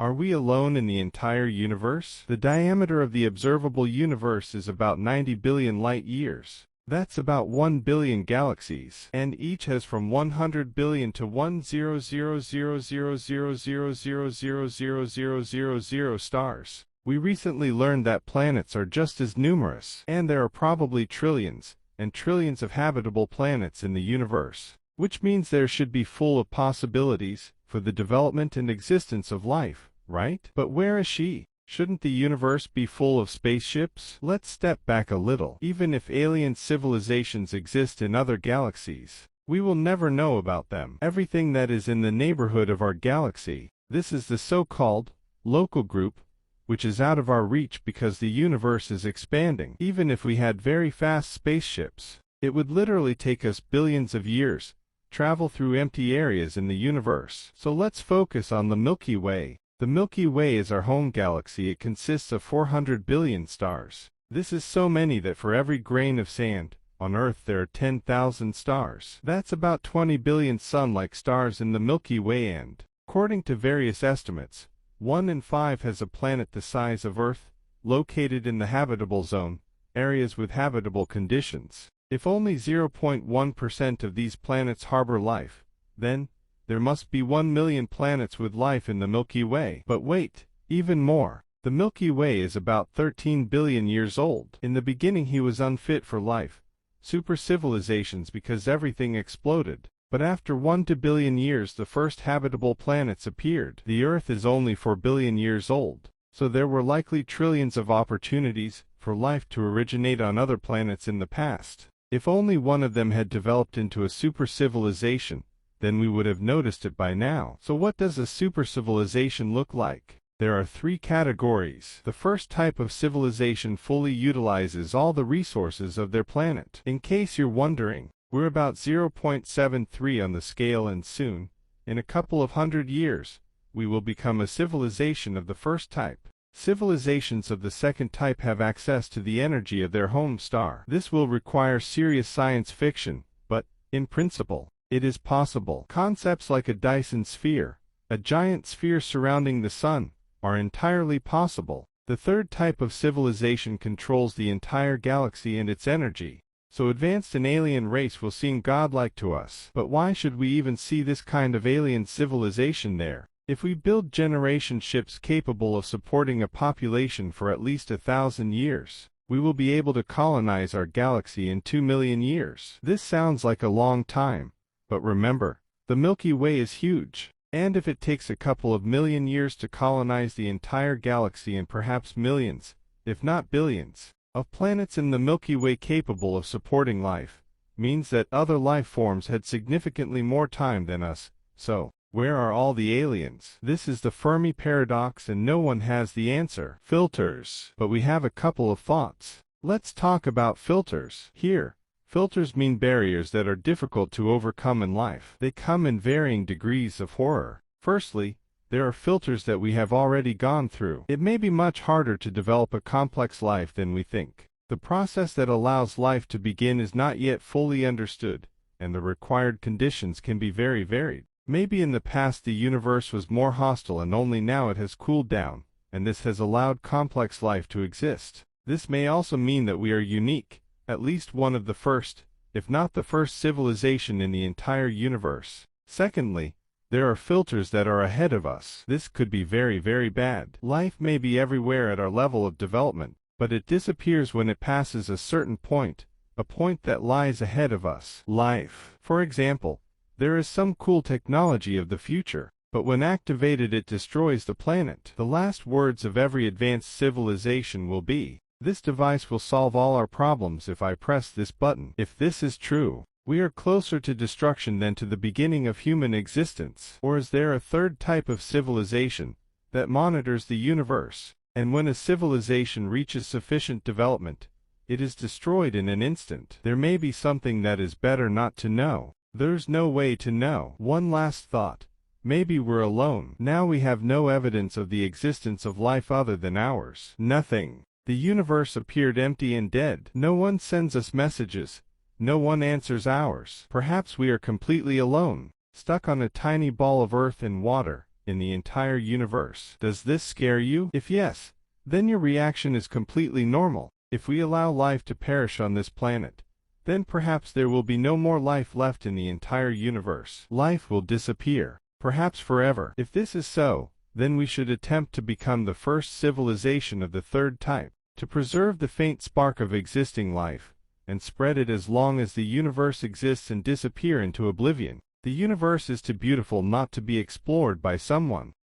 Are we alone in the entire universe? The diameter of the observable universe is about 90 billion light-years. That's about 1 billion galaxies, and each has from 100 billion to 1,000,000,000,000,000,000 stars. We recently learned that planets are just as numerous, and there are probably trillions and trillions of habitable planets in the universe, which means there should be full of possibilities for the development and existence of life, right? But where is she? Shouldn't the universe be full of spaceships? Let's step back a little. Even if alien civilizations exist in other galaxies, we will never know about them. Everything that is in the neighborhood of our galaxy, this is the so-called local group, which is out of our reach because the universe is expanding. Even if we had very fast spaceships, it would literally take us billions of years travel through empty areas in the universe. So let's focus on the Milky Way. The Milky Way is our home galaxy. It consists of 400 billion stars. This is so many that for every grain of sand on Earth there are 10,000 stars. That's about 20 billion sun-like stars in the Milky Way, and according to various estimates, 1 in 5 has a planet the size of Earth, located in the habitable zone, areas with habitable conditions. If only 0.1% of these planets harbor life, then there must be 1 million planets with life in the Milky Way. But wait, even more. The Milky Way is about 13 billion years old. In the beginning he was unfit for life, super civilizations, because everything exploded. But after 1 billion years the first habitable planets appeared. The Earth is only 4 billion years old, so there were likely trillions of opportunities for life to originate on other planets in the past. If only one of them had developed into a super civilization, then we would have noticed it by now. So what does a super civilization look like? There are 3 categories. The first type of civilization fully utilizes all the resources of their planet. In case you're wondering, we're about 0.73 on the scale, and soon, in a couple of 100 years, we will become a civilization of the first type. Civilizations of the second type have access to the energy of their home star. This will require serious science fiction, but, in principle, it is possible. Concepts like a Dyson sphere, a giant sphere surrounding the sun, are entirely possible. The third type of civilization controls the entire galaxy and its energy, so advanced an alien race will seem godlike to us. But why should we even see this kind of alien civilization there? If we build generation ships capable of supporting a population for at least 1,000 years, we will be able to colonize our galaxy in 2 million years. This sounds like a long time, but remember, the Milky Way is huge, and if it takes a couple of million years to colonize the entire galaxy and perhaps millions, if not billions, of planets in the Milky Way capable of supporting life, means that other life forms had significantly more time than us. So, where are all the aliens? This is the Fermi paradox, and no one has the answer. Filters. But we have a couple of thoughts. Let's talk about filters. Here, filters mean barriers that are difficult to overcome in life. They come in varying degrees of horror. Firstly, there are filters that we have already gone through. It may be much harder to develop a complex life than we think. The process that allows life to begin is not yet fully understood, and the required conditions can be very varied. Maybe in the past the universe was more hostile and only now it has cooled down, and this has allowed complex life to exist. This may also mean that we are unique, at least one of the first, if not the first civilization in the entire universe. Secondly, there are filters that are ahead of us. This could be very, very bad. Life may be everywhere at our level of development, but it disappears when it passes a certain point, a point that lies ahead of us. Life. For example, there is some cool technology of the future, but when activated it destroys the planet. The last words of every advanced civilization will be, "This device will solve all our problems if I press this button." If this is true, we are closer to destruction than to the beginning of human existence. Or is there a third type of civilization that monitors the universe, and when a civilization reaches sufficient development, it is destroyed in an instant? There may be something that is better not to know. There's no way to know. One last thought. Maybe we're alone. Now we have no evidence of the existence of life other than ours. Nothing. The universe appeared empty and dead. No one sends us messages. No one answers ours. Perhaps we are completely alone, stuck on a tiny ball of earth and water, in the entire universe. Does this scare you? If yes, then your reaction is completely normal. If we allow life to perish on this planet, then perhaps there will be no more life left in the entire universe. Life will disappear, perhaps forever. If this is so, then we should attempt to become the first civilization of the third type, to preserve the faint spark of existing life, and spread it as long as the universe exists and disappear into oblivion. The universe is too beautiful not to be explored by someone.